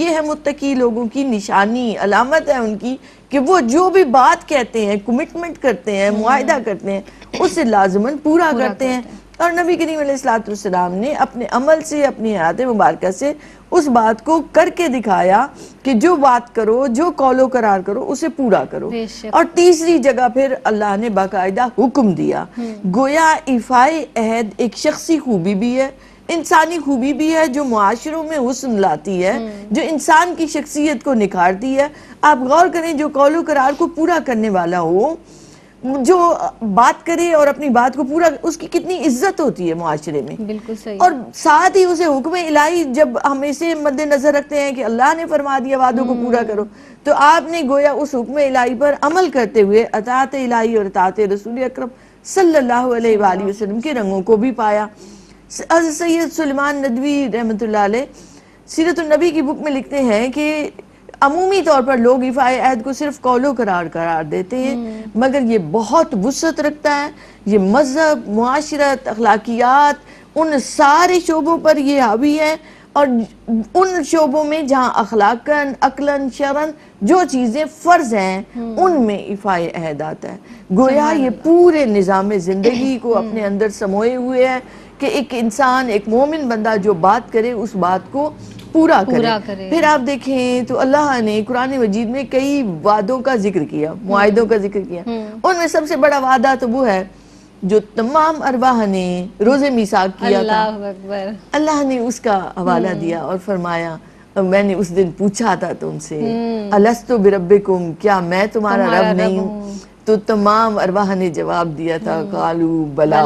یہ ہے متقی لوگوں کی نشانی، علامت ہے ان کی کہ وہ جو بھی بات کہتے ہیں، کمٹمنٹ کرتے ہیں، معاہدہ کرتے ہیں، اسے لازماً پورا کرتے ہیں۔ اور نبی کریم علیہ السلام نے اپنے عمل سے، اپنی حیات مبارکہ سے اس بات کو کر کے دکھایا کہ جو بات کرو، جو قول و قرار کرو، اسے پورا کرو۔ بے شک۔ اور تیسری جگہ پھر اللہ نے باقاعدہ حکم دیا، گویا ایفائے عہد ایک شخصی خوبی بھی ہے، انسانی خوبی بھی ہے، جو معاشروں میں حسن لاتی ہے، جو انسان کی شخصیت کو نکھارتی ہے۔ آپ غور کریں، جو قول و قرار کو پورا کرنے والا ہو، جو بات کرے اور اپنی بات کو پورا، اس کی کتنی عزت ہوتی ہے معاشرے میں۔ بالکل صحیح۔ اور ساتھ ہی اسے حکم الہی جب ہم اسے مد نظر رکھتے ہیں کہ اللہ نے فرما دیا وعدوں کو پورا کرو، تو آپ نے گویا اس حکم الہی پر عمل کرتے ہوئے اطاعت الہی اور اطاعت رسول اکرم صلی اللہ علیہ وآلہ وسلم کے رنگوں کو بھی پایا۔ حضرت سید سلیمان ندوی رحمۃ اللہ علیہ سیرت النبی کی بک میں لکھتے ہیں کہ عمومی طور پر لوگ ایفائے عہد کو صرف قول و قرار دیتے ہیں، مگر یہ بہت وسعت رکھتا ہے۔ یہ مذہب، معاشرت، اخلاقیات، ان سارے شعبوں پر یہ حاوی ہے، اور ان شعبوں میں جہاں اخلاقاً، عقلاً، شرعاً جو چیزیں فرض ہیں ان میں ایفائے عہد آتا ہے۔ گویا یہ پورے نظام زندگی کو اپنے اندر سموئے ہوئے ہے کہ ایک انسان، ایک مومن بندہ جو بات کرے اس بات کو پورا کرے۔ پھر آپ دیکھیں تو اللہ نے قرآن مجید میں کئی وعدوں کا ذکر کیا، معاہدوں کا ذکر کیا۔ ان میں سب سے بڑا وعدہ تو وہ ہے جو تمام ارواح نے روز میثاق کیا تھا، اللہ اکبر، اللہ نے اس کا حوالہ دیا اور فرمایا میں نے اس دن پوچھا تھا تم سے الست بربکم، کیا میں تمہارا رب نہیں ہوں؟ تو تمام ارواح نے جواب دیا تھا قالوا بلا۔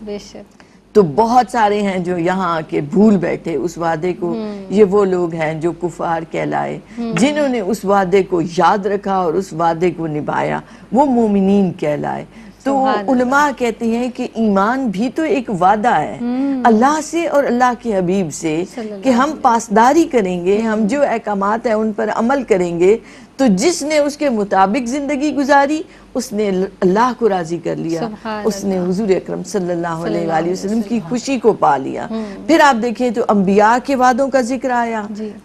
بے شک۔ تو بہت سارے ہیں جو یہاں آ کے بھول بیٹھے اس وعدے کو۔ یہ وہ لوگ ہیں جو کفار کہلائے، جنہوں نے اس وعدے کو یاد رکھا اور اس وعدے کو نبھایا، وہ مومنین کہلائے۔ تو علماء کہتے ہیں کہ ایمان بھی تو ایک وعدہ ہے اللہ سے اور اللہ کے حبیب سے کہ ہم پاسداری کریں گے، ہم جو احکامات ہیں ان پر عمل کریں گے۔ تو جس نے اس کے مطابق زندگی گزاری اس نے اللہ کو راضی کر لیا، اس نے حضور اکرم صلی اللہ علیہ وآلہ وسلم کی خوشی کو پا لیا۔ پھر آپ دیکھیں تو انبیاء کے وعدوں کا ذکر آیا،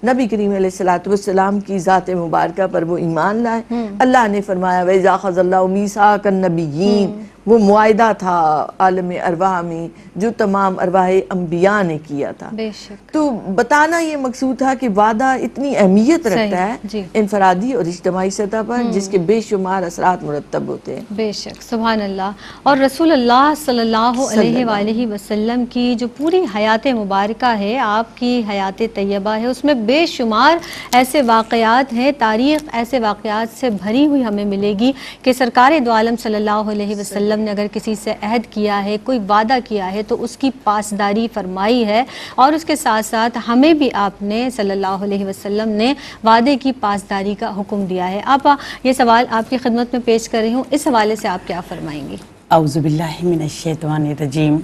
نبی کریم علیہ السلام کی ذات مبارکہ پر وہ ایمان لائے۔ اللہ نے فرمایا وَإِذَا أَخَذَ اللَّهُ مِيثَاقَ النَّبِيِّينَ، وہ معاہدہ تھا عالم ارواح میں جو تمام ارواح انبیاء نے کیا تھا۔ بے شک۔ تو بتانا یہ مقصود تھا کہ وعدہ اتنی اہمیت رکھتا ہے انفرادی اور اجتماعی سطح پر، جس کے بے شمار اثرات مرتب ہوتے ہیں۔ بے شک، سبحان اللہ۔ اور رسول اللہ صلی اللہ علیہ وآلہ وسلم کی جو پوری حیات مبارکہ ہے، آپ کی حیات طیبہ ہے، اس میں بے شمار ایسے واقعات ہیں، تاریخ ایسے واقعات سے بھری ہوئی ہمیں ملے گی کہ سرکار دو عالم صلی اللہ علیہ وسلم نے اگر کسی سے عہد کیا ہے، کوئی وعدہ کیا ہے تو اس کی پاسداری فرمائی ہے، اور اس کے ساتھ ساتھ ہمیں بھی آپ نے صلی اللہ علیہ وسلم نے وعدے کی پاسداری کا حکم دیا ہے۔ آپ یہ سوال آپ کی خدمت میں پیش کر رہی ہوں، اس حوالے سے آپ کیا فرمائیں گی؟ اعوذ باللہ من الشیطان الرجیم،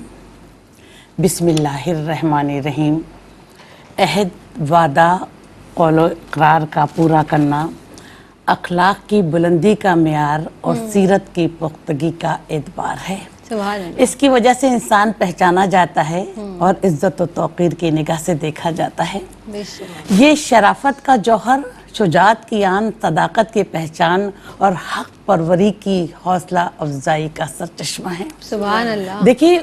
بسم اللہ الرحمن الرحیم۔ عہد، وعدہ، قول و اقرار کا پورا کرنا اخلاق کی بلندی کا معیار اور سیرت کی پختگی کا اعتبار ہے۔ سبحان اللہ۔ اس کی وجہ سے انسان پہچانا جاتا ہے اور عزت و توقیر کی نگاہ سے دیکھا جاتا ہے۔ بے شک۔ یہ شرافت کا جوہر، شجاعت کی آن، صداقت کی پہچان اور حق پروری کی حوصلہ افزائی کا سرچشمہ ہے۔ سبحان اللہ۔ دیکھیے،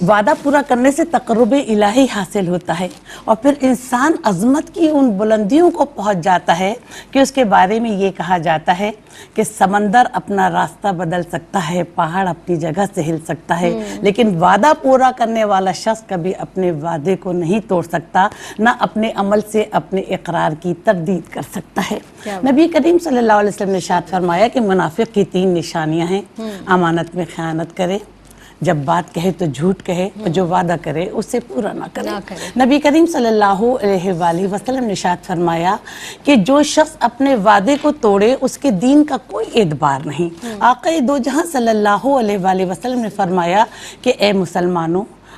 وعدہ پورا کرنے سے تقرب الہی حاصل ہوتا ہے، اور پھر انسان عظمت کی ان بلندیوں کو پہنچ جاتا ہے کہ اس کے بارے میں یہ کہا جاتا ہے کہ سمندر اپنا راستہ بدل سکتا ہے، پہاڑ اپنی جگہ سے ہل سکتا ہے، لیکن وعدہ پورا کرنے والا شخص کبھی اپنے وعدے کو نہیں توڑ سکتا، نہ اپنے عمل سے اپنے اقرار کی تردید کر سکتا ہے۔ نبی کریم صلی اللہ علیہ وسلم نے ارشاد فرمایا کہ منافق کی 3 نشانیاں ہیں: امانت میں خیانت کرے، جب بات کہے تو جھوٹ کہے، اور جو وعدہ کرے اسے پورا نہ کرے۔ نبی کریم صلی اللہ علیہ وآلہ وسلم نے ارشاد فرمایا کہ جو شخص اپنے وعدے کو توڑے اس کے دین کا کوئی اعتبار نہیں۔ آقا دو جہاں صلی اللہ علیہ وآلہ وسلم نے فرمایا کہ اے مسلمانوں،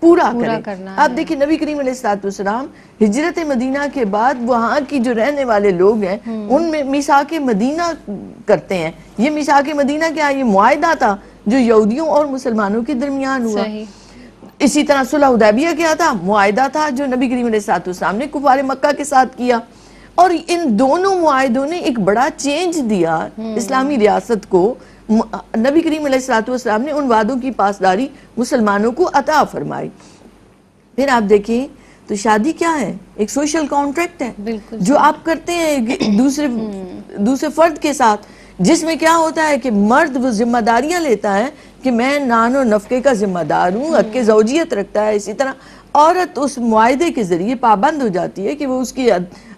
پورا کرنا کریں. ہے. آپ دیکھیں نبی کریم علیہ الصلوۃ والسلام ہجرت مدینہ کے بعد وہاں کی جو رہنے والے لوگ ہیں ان میں میثاق مدینہ کرتے ہیں. یہ میثاق مدینہ کیا ہے؟ یہ معاہدہ تھا جو یہودیوں اور مسلمانوں کے درمیان ہوا. صحیح. اسی طرح صلح حدیبیہ کیا تھا؟ معاہدہ تھا جو نبی کریم علیہ الصلوۃ والسلام نے کفار مکہ کے ساتھ کیا. اور ان دونوں معاہدوں نے ایک بڑا چینج دیا اسلامی ریاست کو. نبی کریم علیہ الصلوۃ والسلام نے ان وعدوں کی پاسداری مسلمانوں کو عطا فرمائی. پھر آپ دیکھیں تو شادی کیا ہے؟ ایک سوشل کانٹریکٹ ہے بالکل جو آپ کرتے ہیں دوسرے فرد کے ساتھ، جس میں کیا ہوتا ہے کہ مرد وہ ذمہ داریاں لیتا ہے کہ میں نان و نفقے کا ذمہ دار ہوں، حق زوجیت رکھتا ہے. اسی طرح عورت اس معاہدے کے ذریعے پابند ہو جاتی ہے کہ وہ اس کی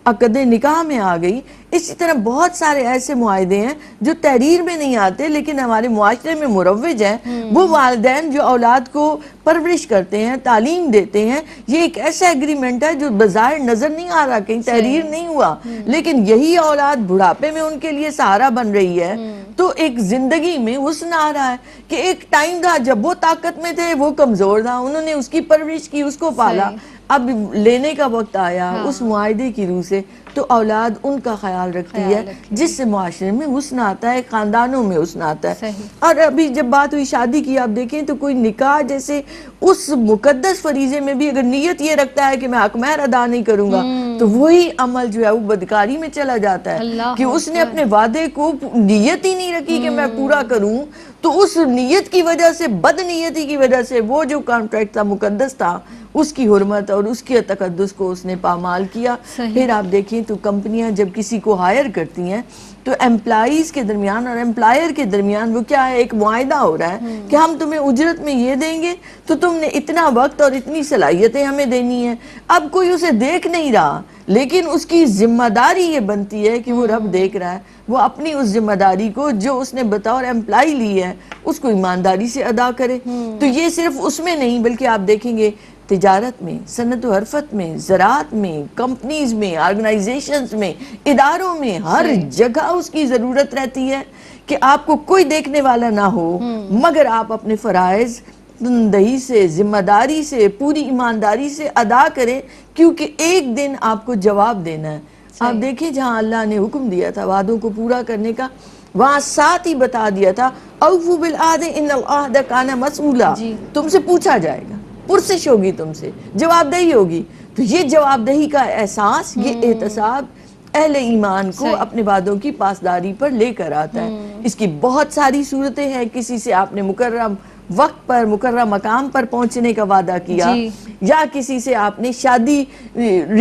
عقد نکاح میں آ گئی. اسی طرح بہت سارے ایسے معاہدے ہیں جو تحریر میں نہیں آتے لیکن ہمارے معاشرے میں مروج ہیں. وہ والدین جو اولاد کو پرورش کرتے ہیں، تعلیم دیتے ہیں، یہ ایک ایسا ایگریمنٹ ہے جو بظاہر نظر نہیں آ رہا، کہیں تحریر نہیں ہوا، لیکن یہی اولاد بڑھاپے میں ان کے لیے سہارا بن رہی ہے. تو ایک زندگی میں حسن آ رہا ہے کہ ایک ٹائم تھا جب وہ طاقت میں تھے، وہ کمزور تھا، انہوں نے اس کی پرورش کی، اس کو پالا. اب لینے کا وقت آیا اس معاہدے کی روح سے، تو اولاد ان کا خیال رکھتی ہے جس سے معاشرے میں حسن آتا ہے، خاندانوں میں حسن آتا ہے. اور ابھی جب بات ہوئی شادی کی، آپ دیکھیں تو کوئی نکاح جیسے اس مقدس فریضے میں بھی اگر نیت یہ رکھتا ہے کہ میں حق مہر ادا نہیں کروں گا تو وہی عمل جو ہے وہ بدکاری میں چلا جاتا ہے کہ اس نے اپنے وعدے کو نیت ہی نہیں رکھی کہ میں پورا کروں. تو اس نیت کی وجہ سے، بد نیتی کی وجہ سے، وہ جو کانٹریکٹ تھا مقدس تھا اس کی حرمت اور اس کے تقدس کو اس نے پامال کیا. پھر آپ دیکھیں تو کمپنیاں جب کسی کو ہائر کرتی ہیں تو امپلائیز کے درمیان اور امپلائر کے درمیان وہ کیا ہے، ایک معاہدہ ہو رہا ہے کہ ہم تمہیں اجرت میں یہ دیں گے تو تم نے اتنا وقت اور اتنی صلاحیتیں ہمیں دینی ہیں. اب کوئی اسے دیکھ نہیں رہا لیکن اس کی ذمہ داری یہ بنتی ہے کہ وہ رب دیکھ رہا ہے، وہ اپنی اس ذمہ داری کو جو اس نے بطور امپلائی لی ہے اس کو ایمانداری سے ادا کرے. تو یہ صرف اس میں نہیں بلکہ آپ دیکھیں گے تجارت میں، صنعت و حرفت میں، زراعت میں، کمپنیز میں، آرگنائزیشنز میں، اداروں میں، ہر جگہ اس کی ضرورت رہتی ہے کہ آپ کو کوئی دیکھنے والا نہ ہو مگر آپ اپنے فرائض تندہی سے، ذمہ داری سے، پوری ایمانداری سے ادا کریں کیونکہ ایک دن آپ کو جواب دینا ہے. آپ دیکھیں جہاں اللہ نے حکم دیا تھا وعدوں کو پورا کرنے کا، وہاں ساتھ ہی بتا دیا تھا اوفوا بالعہد ان العہد کان مسئولا، تم سے پوچھا جائے گا، پرسش ہوگی تم سے، جواب دہی ہوگی. تو یہ جواب دہی کا احساس، یہ احتساب اہل ایمان کو اپنے وعدوں کی پاسداری پر لے کر آتا ہے. اس کی بہت ساری صورتیں ہیں. کسی سے آپ نے مکرم وقت پر مقررہ مقام پر پہنچنے کا وعدہ کیا، یا کسی سے آپ نے شادی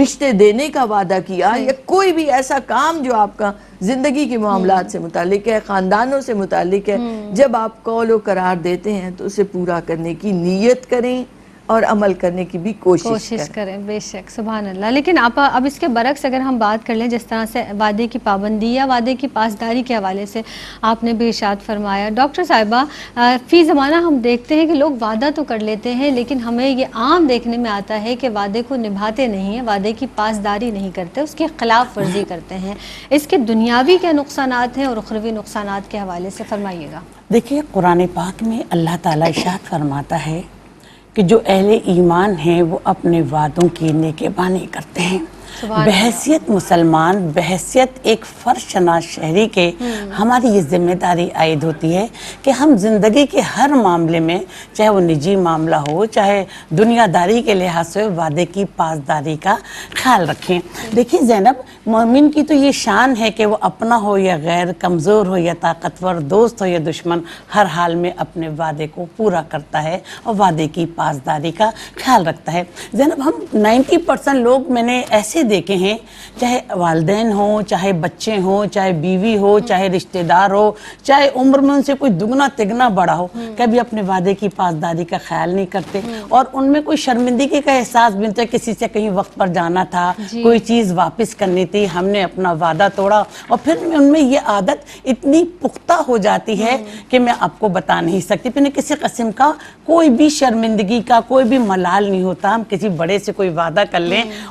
رشتے دینے کا وعدہ کیا، یا کوئی بھی ایسا کام جو آپ کا زندگی کے معاملات سے متعلق ہے، خاندانوں سے متعلق ہے، جب آپ قول و قرار دیتے ہیں تو اسے پورا کرنے کی نیت کریں اور عمل کرنے کی بھی کوشش کریں. بے شک، سبحان اللہ. لیکن آپ اب اس کے برعکس اگر ہم بات کر لیں، جس طرح سے وعدے کی پابندی یا وعدے کی پاسداری کے حوالے سے آپ نے بھی ارشاد فرمایا. ڈاکٹر صاحبہ، فی زمانہ ہم دیکھتے ہیں کہ لوگ وعدہ تو کر لیتے ہیں لیکن ہمیں یہ عام دیکھنے میں آتا ہے کہ وعدے کو نبھاتے نہیں ہیں، وعدے کی پاسداری نہیں کرتے، اس کی خلاف ورزی کرتے ہیں. اس کے دنیاوی کیا نقصانات ہیں اور اخروی نقصانات کے حوالے سے فرمائیے گا. دیکھیے قرآن پاک میں اللہ تعالیٰ ارشاد فرماتا ہے کہ جو اہل ایمان ہیں وہ اپنے وعدوں کی نگہبانی کرتے ہیں. بحیثیت مسلمان، بحیثیت ایک فرد شناس شہری کے ہماری یہ ذمہ داری عائد ہوتی ہے کہ ہم زندگی کے ہر معاملے میں، چاہے وہ نجی معاملہ ہو، چاہے دنیا داری کے لحاظ سے، وعدے کی پاسداری کا خیال رکھیں. دیکھیں زینب، مومن کی تو یہ شان ہے کہ وہ اپنا ہو یا غیر، کمزور ہو یا طاقتور، دوست ہو یا دشمن، ہر حال میں اپنے وعدے کو پورا کرتا ہے اور وعدے کی پاسداری کا خیال رکھتا ہے. زینب، ہم 90% لوگ میں نے ایسے دیکھے ہیں، چاہے والدین ہوں، چاہے بچے ہوں، چاہے بیوی ہو، چاہے رشتہ دار ہو، چاہے عمر میں ان سے کوئی دگنا تگنا بڑا ہو، کبھی اپنے وعدے کی پاسداری کا خیال نہیں کرتے اور ان میں کوئی شرمندگی کا احساس بھی ہوتا ہے. کسی سے کہیں وقت پر جانا تھا، کوئی چیز واپس کرنی تھی، ہم نے اپنا وعدہ توڑا، اور پھر ان میں یہ عادت اتنی پختہ ہو جاتی ہے کہ میں آپ کو بتا نہیں سکتی. پھر کسی قسم کا کوئی بھی شرمندگی کا، کوئی بھی ملال نہیں ہوتا. ہم کسی بڑے سے کوئی وعدہ کر لیں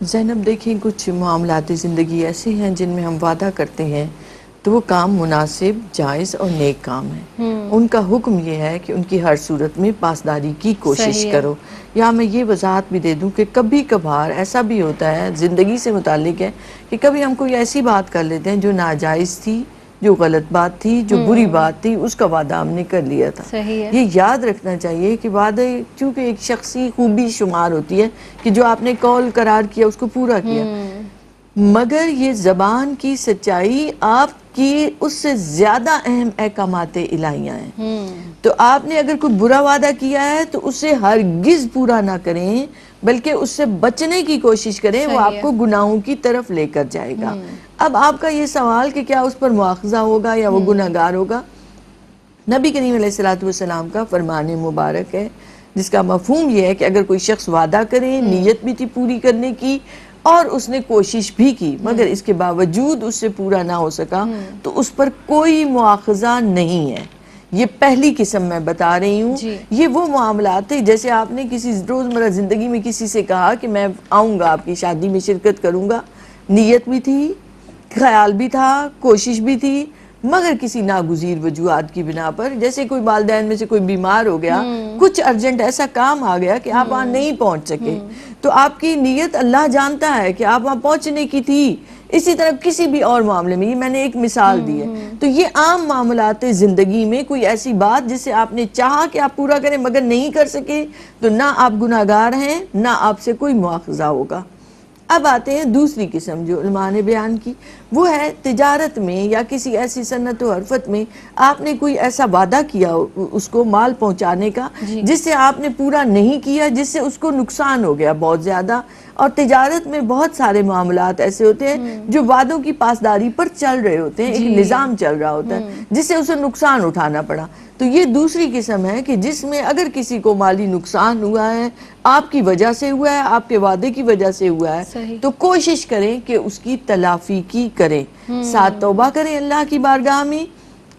زینب دیکھیں کچھ معاملات زندگی ایسے ہیں جن میں ہم وعدہ کرتے ہیں تو وہ کام مناسب، جائز اور نیک کام ہیں. ان کا حکم یہ ہے کہ ان کی ہر صورت میں پاسداری کی کوشش صحیح ہے. کرو. یا میں یہ وضاحت بھی دے دوں کہ کبھی کبھار ایسا بھی ہوتا ہے، زندگی سے متعلق ہے، کہ کبھی ہم کوئی ایسی بات کر لیتے ہیں جو ناجائز تھی، جو غلط بات تھی، جو بری بات تھی، اس کا وعدہ ہم نے کر لیا تھا. صحیح ہے. یہ یاد رکھنا چاہیے کہ وعدہ چونکہ ایک شخصی خوبی شمار ہوتی ہے کہ جو آپ نے قول قرار کیا اس کو پورا کیا، مگر یہ زبان کی سچائی آپ کی اس سے زیادہ اہم احکامات الہیہ ہیں. تو آپ نے اگر کوئی برا وعدہ کیا ہے تو اسے ہرگز پورا نہ کریں، بلکہ اس سے بچنے کی کوشش کریں. وہ آپ کو گناہوں کی طرف لے کر جائے گا. اب آپ کا یہ سوال کہ کیا اس پر مواخذہ ہوگا یا وہ گناہگار ہوگا، نبی کریم علیہ السلام کا فرمان مبارک ہے جس کا مفہوم یہ ہے کہ اگر کوئی شخص وعدہ کرے، نیت بھی تھی پوری کرنے کی اور اس نے کوشش بھی کی، مگر اس کے باوجود اس سے پورا نہ ہو سکا، تو اس پر کوئی مواخذہ نہیں ہے. یہ پہلی قسم میں بتا رہی ہوں. یہ وہ معاملات ہیں جیسے آپ نے کسی روزمرہ زندگی میں کسی سے کہا کہ میں آؤں گا آپ کی شادی میں شرکت کروں گا، نیت بھی تھی، خیال بھی تھا، کوشش بھی تھی، مگر کسی ناگزیر وجوہات کی بنا پر، جیسے کوئی والدین میں سے کوئی بیمار ہو گیا، کچھ ارجنٹ ایسا کام آ گیا کہ آپ وہاں نہیں پہنچ سکے، تو آپ کی نیت اللہ جانتا ہے کہ آپ وہاں پہنچنے کی تھی. اسی طرح کسی بھی اور معاملے میں، یہ میں نے ایک مثال دی ہے. تو یہ عام معاملات زندگی میں کوئی ایسی بات جسے آپ نے چاہا کہ آپ پورا کریں مگر نہیں کر سکے، تو نہ آپ گناہگار ہیں، نہ آپ سے کوئی مواخذہ ہوگا. اب آتے ہیں دوسری قسم جو علماء نے بیان کی، وہ ہے تجارت میں یا کسی ایسی صنعت و حرفت میں آپ نے کوئی ایسا وعدہ کیا اس کو مال پہنچانے کا جس سے آپ نے پورا نہیں کیا، جس سے اس کو نقصان ہو گیا بہت زیادہ. اور تجارت میں بہت سارے معاملات ایسے ہوتے ہیں جو وعدوں کی پاسداری پر چل رہے ہوتے ہیں، ایک نظام چل رہا ہوتا ہے جس سے اسے نقصان اٹھانا پڑا. تو یہ دوسری قسم ہے کہ جس میں اگر کسی کو مالی نقصان ہوا ہے، آپ کی وجہ سے ہوا ہے، آپ کے وعدے کی وجہ سے ہوا ہے، تو کوشش کریں کہ اس کی تلافی کی کریں، ساتھ توبہ کریں اللہ کی بارگاہ میں،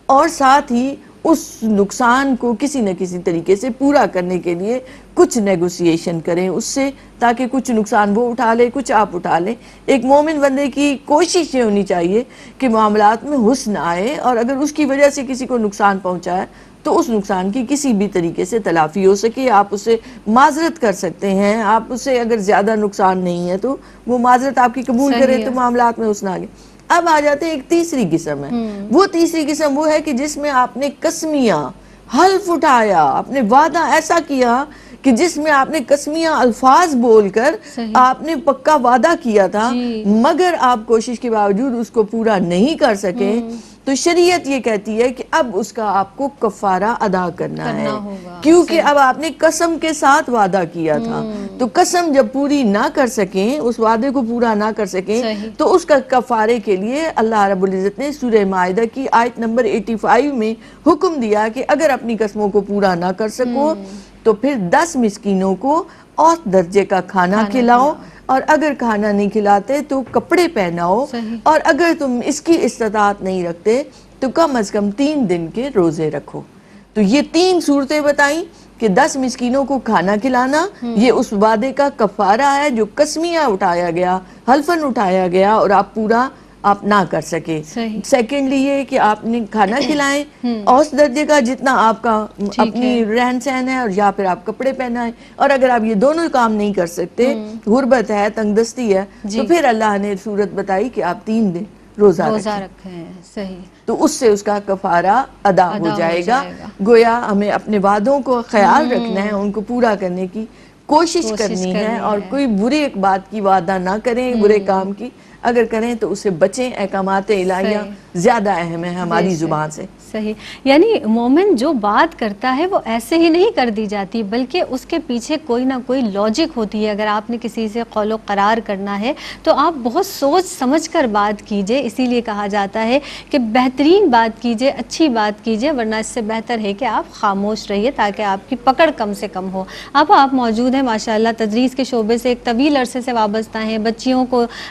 اور ساتھ ہی اس نقصان کو کسی نہ کسی طریقے سے پورا کرنے کے لیے کچھ نیگوسیشن کریں اس سے، تاکہ کچھ نقصان وہ اٹھا لے، کچھ آپ اٹھا لیں. ایک مومن بندے کی کوشش یہ ہونی چاہیے کہ معاملات میں حسن آئے، اور اگر اس کی وجہ سے کسی کو نقصان پہنچا ہے تو اس نقصان کی کسی بھی طریقے سے تلافی ہو سکے. آپ اسے معذرت کر سکتے ہیں، آپ اسے اگر زیادہ نقصان نہیں ہے تو وہ معذرت آپ کی قبول کرے تو معاملات میں حسن آ گئے. اب آ جاتے ہیں ایک تیسری قسم ہے. وہ تیسری قسم وہ ہے کہ جس میں آپ نے قسمیاں، حلف اٹھایا، آپ نے وعدہ ایسا کیا کہ جس میں آپ نے قسمیاں الفاظ بول کر آپ نے پکا وعدہ کیا تھا، مگر آپ کوشش کے باوجود اس کو پورا نہیں کر سکے، تو شریعت یہ کہتی ہے کہ اب اس کا آپ کو کفارہ ادا کرنا ہے، کیونکہ اب آپ نے قسم کے ساتھ وعدہ کیا تھا. تو قسم جب پوری نہ کر سکیں، اس وعدے کو پورا نہ کر سکیں، تو اس کا کفارے کے لیے اللہ رب العزت نے سورہ مائدہ کی آیت نمبر 85 میں حکم دیا کہ اگر اپنی قسموں کو پورا نہ کر سکو تو پھر 10 مسکینوں کو اوسط درجے کا کھانا کھلاؤ، اور اگر کھانا نہیں کھلاتے تو کپڑے پہناؤ، اور اگر تم اس کی استطاعت نہیں رکھتے تو کم از کم 3 دن کے روزے رکھو. تو یہ 3 صورتیں بتائیں کہ 10 مسکینوں کو کھانا کھلانا یہ اس وعدے کا کفارہ ہے جو قسمیاں اٹھایا گیا، حلفاً اٹھایا گیا اور آپ پورا آپ نہ کر سکے. سیکنڈلی یہ کہ آپ نے کھانا کھلائیں اوسط درجے کا جتنا آپ کا اپنی رہن سہن ہے، اور یا پھر آپ کپڑے پہنائیں. اور اگر آپ یہ دونوں کام نہیں کر سکتے، غربت ہے، تنگ دستی ہے، تو پھر اللہ نے صورت بتائی کہ آپ 3 دن روزہ رکھیں. صحیح. تو اس سے اس کا کفارہ ادا ہو جائے گا. گویا ہمیں اپنے وعدوں کو خیال رکھنا ہے، ان کو پورا کرنے کی کوشش کرنی ہے، اور کوئی برے بات کی وعدہ نہ کریں، برے کام کی اگر کریں تو اسے بچیں. احکامات الہیہ زیادہ اہم ہے ہماری زبان سے. صحیح. یعنی مومن جو بات کرتا ہے وہ ایسے ہی نہیں کر دی جاتی، بلکہ اس کے پیچھے کوئی نہ کوئی لاجک ہوتی ہے. اگر آپ نے کسی سے قول و قرار کرنا ہے تو آپ بہت سوچ سمجھ کر بات کیجئے. اسی لیے کہا جاتا ہے کہ بہترین بات کیجئے، اچھی بات کیجئے، ورنہ اس سے بہتر ہے کہ آپ خاموش رہیے تاکہ آپ کی پکڑ کم سے کم ہو. آپ موجود ہیں ماشاءاللہ تدریس کے شعبے سے ایک طویل عرصے سے وابستہ ہیں، بچیوں کو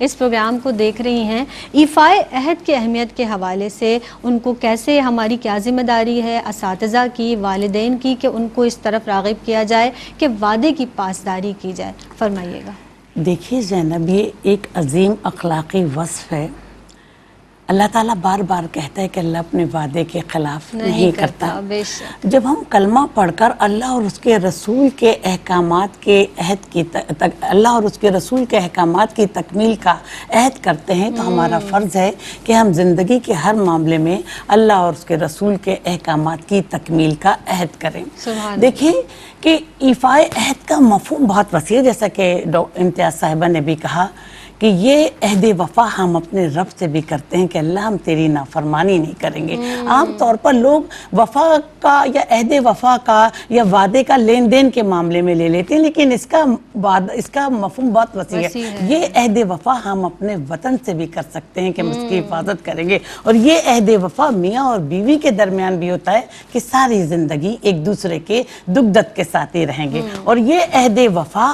اس پروگرام کو دیکھ رہی ہیں, ایفائے عہد کی اہمیت کے حوالے سے ان کو کیسے, ہماری کیا ذمہ داری ہے اساتذہ کی, والدین کی, کہ ان کو اس طرف راغب کیا جائے کہ وعدے کی پاسداری کی جائے. فرمائیے گا. دیکھیے زینب, یہ ایک عظیم اخلاقی وصف ہے. اللہ تعالیٰ بار بار کہتا ہے کہ اللہ اپنے وعدے کے خلاف نہیں کرتا. بے شک. جب ہم کلمہ پڑھ کر اللہ اور اس کے رسول کے احکامات کے عہد کی اللہ اور اس کے رسول کے احکامات کی تکمیل کا عہد کرتے ہیں, تو ہمارا فرض ہے کہ ہم زندگی کے ہر معاملے میں اللہ اور اس کے رسول کے احکامات کی تکمیل کا عہد کریں. دیکھیں کہ ایفائے عہد کا مفہوم بہت وسیع ہے, جیسا کہ امتیاز صاحبہ نے بھی کہا کہ یہ عہد وفا ہم اپنے رب سے بھی کرتے ہیں کہ اللہ ہم تیری نافرمانی نہیں کریں گے. عام طور پر لوگ وفا کا یا عہد وفا کا یا وعدے کا لین دین کے معاملے میں لے لیتے ہیں, لیکن اس کا مفہوم بہت وسیع ہے. یہ عہد وفا ہم اپنے وطن سے بھی کر سکتے ہیں کہ ہم اس کی حفاظت کریں گے, اور یہ عہد وفا میاں اور بیوی کے درمیان بھی ہوتا ہے کہ ساری زندگی ایک دوسرے کے دکھ درد کے ساتھ ہی رہیں گے. اور یہ عہد وفا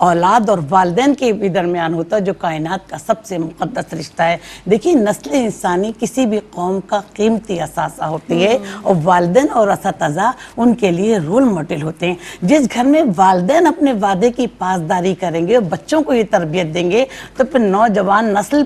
اولاد اور والدین کے بھی درمیان ہوتا ہے, جو کائنات کا سب سے مقدس رشتہ ہے. دیکھیے نسل انسانی کسی بھی قوم کا قیمتی اثاثہ ہوتی ہے, اور والدین اور اساتذہ ان کے لیے رول ماڈل ہوتے ہیں. جس گھر میں والدین اپنے وعدے کی پاسداری کریں گے اور بچوں کو یہ تربیت دیں گے, تو پھر نوجوان نسل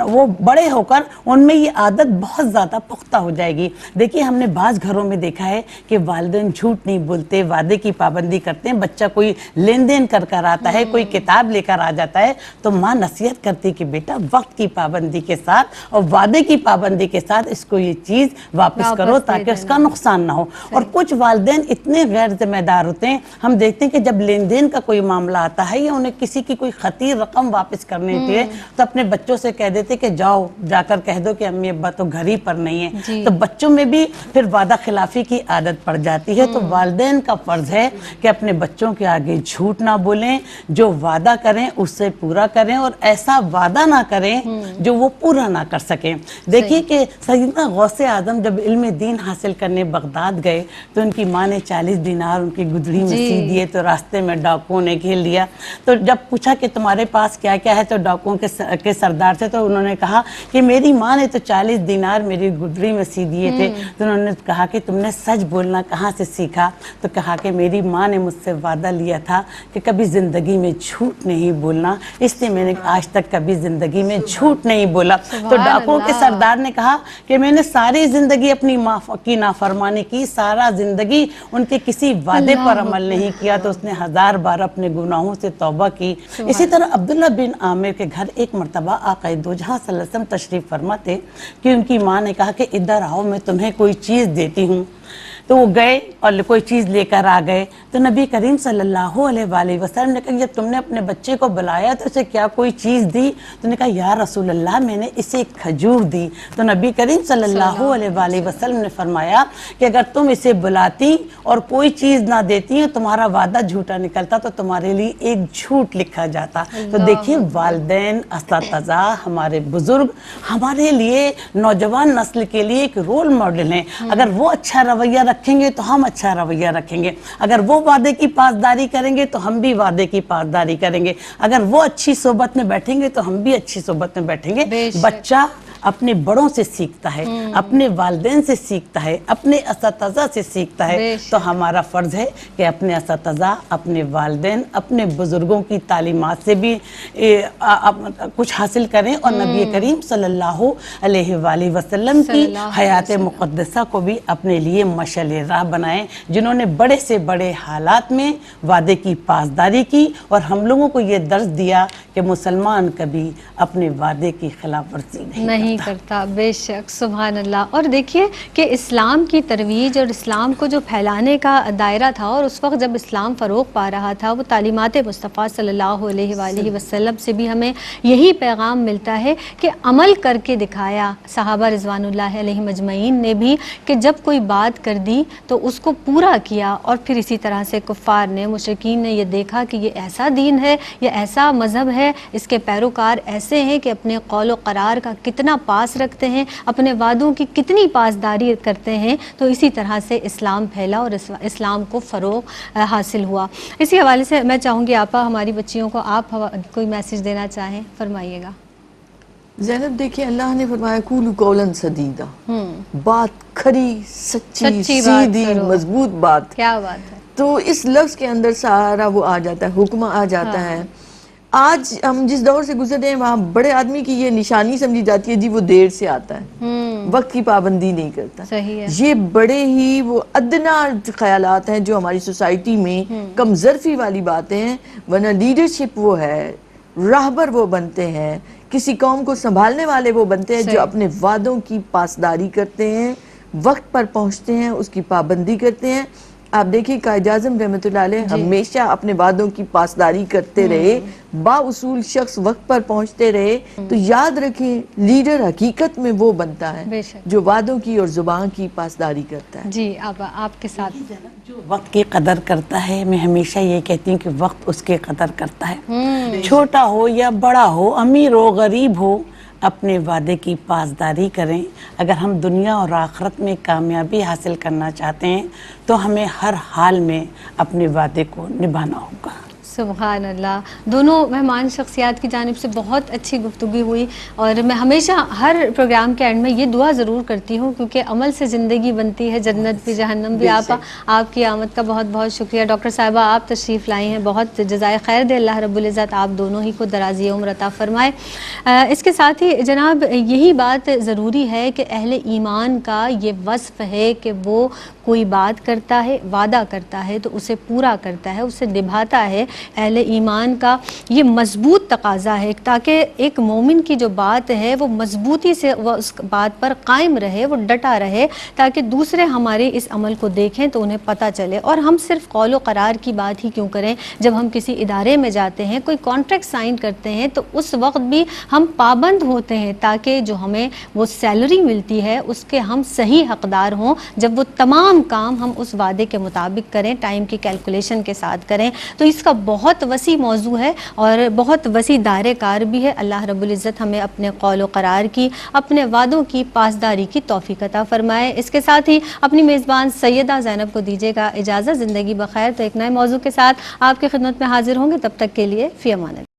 وہ بڑے ہو کر ان میں یہ عادت بہت زیادہ پختہ ہو جائے گی. دیکھیے ہم نے بعض گھروں میں دیکھا ہے کہ والدین جھوٹ نہیں بولتے, وعدے کی پابندی کرتے ہیں. بچہ کوئی لین دین کر آتا ہے, کوئی کتاب لے کر آ جاتا ہے, تو ماں نصیحت کرتی کہ بیٹا وقت کی پابندی کے ساتھ اور وعدے کی پابندی کے ساتھ اس کو یہ چیز واپس کرو تاکہ اس کا نقصان نہ ہو. اور کچھ والدین اتنے غیر ذمہ دار ہوتے ہیں, ہم دیکھتے ہیں کہ جب لین دین کا کوئی معاملہ آتا ہے یا انہیں کسی کی کوئی خطیر رقم واپس کرنی ہوتی ہے, تو اپنے بچوں سے کہہ دیتے کہ جاؤ جا کر کہہ دو کہ امی ابا تو گھر ہی پر نہیں ہے. تو بچوں میں بھی پھر وعدہ خلافی کی عادت پڑ جاتی ہے. تو والدین کا فرض ہے کہ اپنے بچوں کے آگے جھوٹ نہ بولیں, جو وعدہ کریں اس سے پورا کریں, اور ایسا وعدہ نہ کریں جو وہ پورا نہ کر سکیں. دیکھیے کہ سیدنا غوث اعظم جب علم دین حاصل کرنے بغداد گئے, تو ان کی ماں نے 40 دینار ان کی گدڑی میں سی دیے. تو راستے میں ڈاکوؤں نے گھیر لیا. تو جب پوچھا کہ تمہارے پاس کیا کیا ہے, تو ڈاکوؤں کے سردار سے تو انہوں نے کہا کہ میری ماں نے تو 40 دینار میری گدڑی میں سی دیے تھے. تو انہوں نے کہا کہ تم نے سچ بولنا کہاں سے سیکھا؟ تو کہا کہ میری ماں نے مجھ سے وعدہ لیا تھا کہ کبھی زندگی میں جھوٹ نہیں بولنا, اس لیے میں نے آج تک کبھی زندگی میں جھوٹ نہیں بولا. تو ڈاکوؤں کے سردار نے کہا کہ میں نے ساری زندگی اپنی ماں کی نافرمانی کی, سارا زندگی ان کے کسی وعدے پر عمل نہیں کیا. تو اس نے 1000 بار اپنے گناہوں سے توبہ کی. اسی طرح عبداللہ بن عامر کے گھر ایک مرتبہ آقا دو جہاں صلی اللہ علیہ وسلم تشریف فرما تھے کہ ان کی ماں نے کہا کہ ادھر آؤ میں تمہیں کوئی چیز دیتی ہوں. تو وہ گئے اور کوئی چیز لے کر آ گئے. تو نبی کریم صلی اللہ علیہ وآلہ وسلم نے کہا جب تم نے اپنے بچے کو بلایا تو اسے کیا کوئی چیز دی؟ تو نے کہا یا رسول اللہ میں نے اسے ایک کھجور دی. تو نبی کریم صلی اللہ علیہ وآلہ وسلم نے فرمایا کہ اگر تم اسے بلاتی اور کوئی چیز نہ دیتی اور تمہارا وعدہ جھوٹا نکلتا تو تمہارے لیے ایک جھوٹ لکھا جاتا. تو دیکھیے والدین, اساتذہ, ہمارے بزرگ ہمارے لیے, نوجوان نسل کے لیے ایک رول ماڈل ہیں. اگر وہ اچھا رویہ رکھیں گے تو ہم اچھا رویہ رکھیں گے. اگر وہ وعدے کی پاسداری کریں گے تو ہم بھی وعدے کی پاسداری کریں گے. اگر وہ اچھی صحبت میں بیٹھیں گے تو ہم بھی اچھی صحبت میں بیٹھیں گے. بچہ اپنے بڑوں سے سیکھتا ہے, اپنے والدین سے سیکھتا ہے, اپنے اساتذہ سے سیکھتا ہے. تو ہمارا فرض ہے کہ اپنے اساتذہ, اپنے والدین, اپنے بزرگوں کی تعلیمات سے بھی کچھ حاصل کریں, اور نبی کریم صلی اللہ علیہ وآلہ وسلم کی حیات مقدسہ کو بھی اپنے لیے مشعل راہ بنائیں, جنہوں نے بڑے سے بڑے حالات میں وعدے کی پاسداری کی اور ہم لوگوں کو یہ درس دیا کہ مسلمان کبھی اپنے وعدے کی خلاف ورزی نہیں کرتا. بے شک, سبحان اللہ. اور دیکھیے کہ اسلام کی ترویج اور اسلام کو جو پھیلانے کا دائرہ تھا, اور اس وقت جب اسلام فروغ پا رہا تھا, وہ تعلیمات مصطفیٰ صلی اللہ علیہ وآلہ وسلم سے بھی ہمیں یہی پیغام ملتا ہے کہ عمل کر کے دکھایا صحابہ رضوان اللہ علیہ مجمعین نے بھی, کہ جب کوئی بات کر دی تو اس کو پورا کیا. اور پھر اسی طرح سے کفار نے, مشرکین نے یہ دیکھا کہ یہ ایسا دین ہے, یہ ایسا مذہب ہے, اس کے پیروکار ایسے ہیں کہ اپنے قول و قرار کا کتنا کتنا پاس رکھتے ہیں، اپنے وعدوں کی کتنی پاسداری کرتے ہیں، تو اسی طرح سے اسلام پھیلا اور اسلام کو فروغ حاصل ہوا۔ اسی حوالے سے میں چاہوں گی آپا ہماری بچیوں کو آپ کوئی میسج دینا چاہیں، فرمائیے گا۔ زینب دیکھیں اللہ نے فرمایا قولوا قولا سدیدا، بات کھری سچی بات سیدھی کرو، مضبوط بات۔ کیا بات ہے۔ تو اس لفظ کے اندر سارا وہ آ جاتا ہے، حکم آ جاتا ہے۔ آج ہم جس دور سے گزر رہے ہیں وہاں بڑے آدمی کی یہ نشانی سمجھی جاتی ہے جی وہ دیر سے آتا ہے، وقت کی پابندی نہیں کرتا۔ صحیح ہے۔ یہ بڑے ہی وہ ادنا خیالات ہیں جو ہماری سوسائٹی میں کم ظرفی والی باتیں ہیں، ورنہ لیڈرشپ وہ ہے، راہبر وہ بنتے ہیں، کسی قوم کو سنبھالنے والے وہ بنتے ہیں جو اپنے وعدوں کی پاسداری کرتے ہیں، وقت پر پہنچتے ہیں، اس کی پابندی کرتے ہیں۔ آپ دیکھیں قائد اعظم رحمۃ اللہ علیہ ہمیشہ اپنے وعدوں کی پاسداری کرتے رہے، با اصول شخص وقت پر پہنچتے رہے۔ تو یاد رکھیں لیڈر حقیقت میں وہ بنتا ہے بے شک۔ جو وعدوں کی اور زبان کی پاسداری کرتا ہے۔ جی آپ کے ساتھ جو وقت کی قدر کرتا ہے، میں ہمیشہ یہ کہتی ہوں کہ وقت اس کی قدر کرتا ہے، چھوٹا ہو یا بڑا ہو، امیر ہو غریب ہو، اپنے وعدے کی پاسداری کریں۔ اگر ہم دنیا اور آخرت میں کامیابی حاصل کرنا چاہتے ہیں تو ہمیں ہر حال میں اپنے وعدے کو نبھانا ہوگا۔ سبحان اللہ، دونوں مہمان شخصیات کی جانب سے بہت اچھی گفتگو ہوئی، اور میں ہمیشہ ہر پروگرام کے اینڈ میں یہ دعا ضرور کرتی ہوں کیونکہ عمل سے زندگی بنتی ہے، جنت بھی جہنم بھی۔ آپ کی آمد کا بہت بہت شکریہ۔ ڈاکٹر صاحبہ آپ تشریف لائی ہیں، بہت جزائے خیر دے اللہ رب العزت آپ دونوں ہی کو درازی عمر عطا فرمائے۔ اس کے ساتھ ہی جناب یہی بات ضروری ہے کہ اہل ایمان کا یہ وصف ہے کہ وہ کوئی بات کرتا ہے، وعدہ کرتا ہے تو اسے پورا کرتا ہے، اسے نبھاتا ہے۔ اہل ایمان کا یہ مضبوط تقاضا ہے تاکہ ایک مومن کی جو بات ہے وہ مضبوطی سے وہ اس بات پر قائم رہے، وہ ڈٹا رہے، تاکہ دوسرے ہمارے اس عمل کو دیکھیں تو انہیں پتہ چلے۔ اور ہم صرف قول و قرار کی بات ہی کیوں کریں، جب ہم کسی ادارے میں جاتے ہیں، کوئی کانٹریکٹ سائن کرتے ہیں تو اس وقت بھی ہم پابند ہوتے ہیں تاکہ جو ہمیں وہ سیلری ملتی ہے اس کے ہم صحیح حقدار ہوں، جب وہ تمام کام ہم اس وعدے کے مطابق کریں، ٹائم کی کیلکولیشن کے ساتھ کریں۔ تو اس کا بہت وسیع موضوع ہے اور بہت وسیع دائرہ کار بھی ہے۔ اللہ رب العزت ہمیں اپنے قول و قرار کی، اپنے وعدوں کی پاسداری کی توفیق عطا فرمائے۔ اس کے ساتھ ہی اپنی میزبان سیدہ زینب کو دیجیے گا اجازت۔ زندگی بخیر تو ایک نئے موضوع کے ساتھ آپ کی خدمت میں حاضر ہوں گے، تب تک کے لیے فی امان اللہ۔